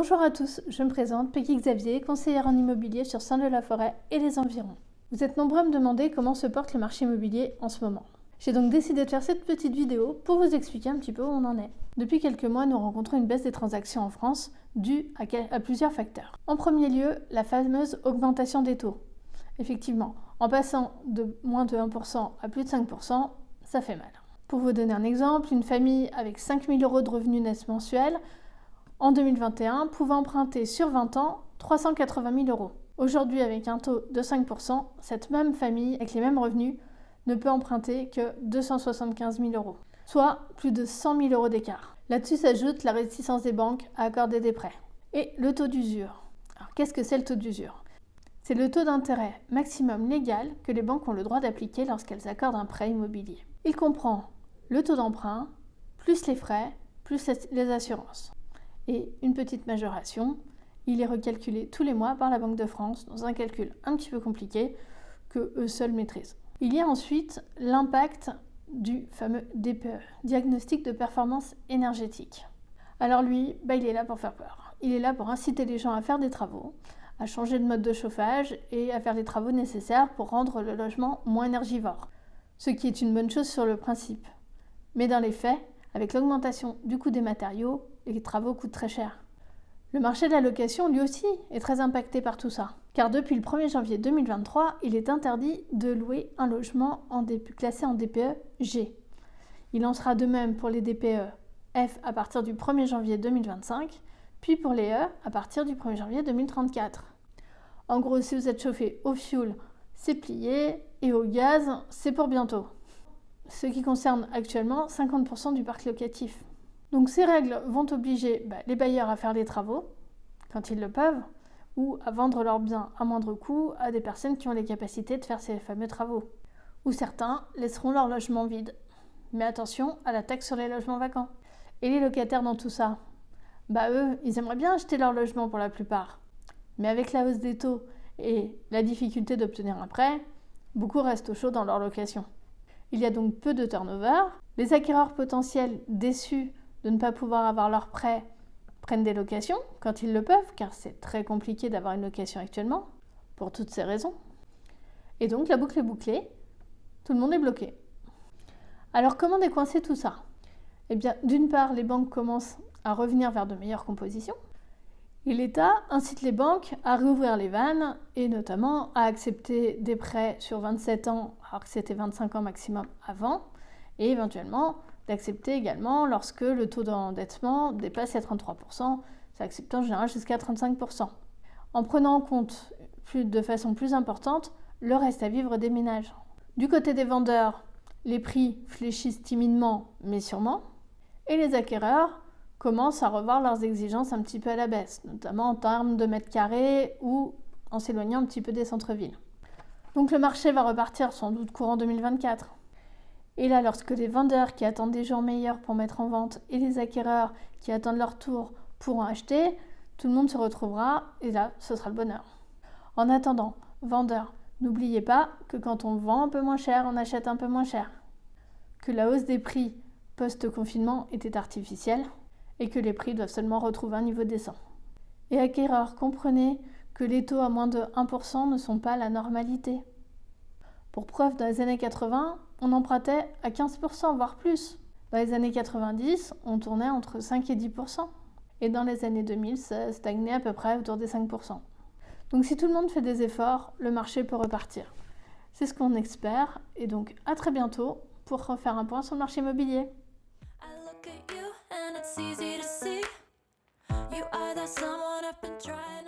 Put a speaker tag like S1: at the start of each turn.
S1: Bonjour à tous, je me présente, Peggy Xavier, conseillère en immobilier sur Saint-Leu-la-Forêt et les environs. Vous êtes nombreux à me demander comment se porte le marché immobilier en ce moment. J'ai donc décidé de faire cette petite vidéo pour vous expliquer un petit peu où on en est. Depuis quelques mois, nous rencontrons une baisse des transactions en France due à plusieurs facteurs. En premier lieu, la fameuse augmentation des taux. Effectivement, en passant de moins de 1% à plus de 5%, ça fait mal. Pour vous donner un exemple, une famille avec 5 000 € de revenus nets mensuels en 2021 pouvait emprunter sur 20 ans 380 000 €. Aujourd'hui, avec un taux de 5%, cette même famille avec les mêmes revenus ne peut emprunter que 275 000 €, soit plus de 100 000 € d'écart. Là-dessus s'ajoute la réticence des banques à accorder des prêts. Et le taux d'usure. Alors, qu'est-ce que c'est le taux d'usure ? C'est le taux d'intérêt maximum légal que les banques ont le droit d'appliquer lorsqu'elles accordent un prêt immobilier. Il comprend le taux d'emprunt, plus les frais, plus les assurances. Et une petite majoration, il est recalculé tous les mois par la Banque de France dans un calcul un petit peu compliqué que eux seuls maîtrisent. Il y a ensuite l'impact du fameux DPE, diagnostic de performance énergétique. Alors lui, il est là pour faire peur. Il est là pour inciter les gens à faire des travaux, à changer de mode de chauffage et à faire les travaux nécessaires pour rendre le logement moins énergivore. Ce qui est une bonne chose sur le principe. Mais dans les faits, avec l'augmentation du coût des matériaux, les travaux coûtent très cher. Le marché de la location, lui aussi, est très impacté par tout ça. Car depuis le 1er janvier 2023, il est interdit de louer un logement classé en DPE G. Il en sera de même pour les DPE F à partir du 1er janvier 2025, puis pour les E à partir du 1er janvier 2034. En gros, si vous êtes chauffé au fioul, c'est plié, et au gaz, c'est pour bientôt. Ce qui concerne actuellement 50% du parc locatif. Donc ces règles vont obliger les bailleurs à faire les travaux, quand ils le peuvent, ou à vendre leurs biens à moindre coût à des personnes qui ont les capacités de faire ces fameux travaux. Ou certains laisseront leur logement vide. Mais attention à la taxe sur les logements vacants. Et les locataires dans tout ça, eux, ils aimeraient bien acheter leur logement pour la plupart. Mais avec la hausse des taux et la difficulté d'obtenir un prêt, beaucoup restent au chaud dans leur location. Il y a donc peu de turnover. Les acquéreurs potentiels déçus de ne pas pouvoir avoir leur prêt prennent des locations quand ils le peuvent, car c'est très compliqué d'avoir une location actuellement, pour toutes ces raisons. Et donc la boucle est bouclée, tout le monde est bloqué. Alors comment décoincer tout ça ? Eh bien, d'une part, les banques commencent à revenir vers de meilleures compositions, et l'État incite les banques à réouvrir les vannes, et notamment à accepter des prêts sur 27 ans, alors que c'était 25 ans maximum avant, et éventuellement d'accepter également lorsque le taux d'endettement dépasse les 33%, c'est accepté en général jusqu'à 35%. En prenant en compte de façon plus importante le reste à vivre des ménages. Du côté des vendeurs, les prix fléchissent timidement mais sûrement, et les acquéreurs commencent à revoir leurs exigences un petit peu à la baisse, notamment en termes de mètres carrés ou en s'éloignant un petit peu des centres-villes. Donc le marché va repartir sans doute courant 2024. Et là, lorsque les vendeurs qui attendent des jours meilleurs pour mettre en vente et les acquéreurs qui attendent leur tour pourront acheter, tout le monde se retrouvera et là, ce sera le bonheur. En attendant, vendeurs, n'oubliez pas que quand on vend un peu moins cher, on achète un peu moins cher. Que la hausse des prix post-confinement était artificielle et que les prix doivent seulement retrouver un niveau décent. Et acquéreurs, comprenez que les taux à moins de 1% ne sont pas la normalité. Pour preuve, dans les années 80, on empruntait à 15%, voire plus. Dans les années 90, on tournait entre 5 et 10%. Et dans les années 2000, ça stagnait à peu près autour des 5%. Donc si tout le monde fait des efforts, le marché peut repartir. C'est ce qu'on espère. Et donc à très bientôt pour refaire un point sur le marché immobilier. I look at you and it's easy to see. You are that someone I've been trying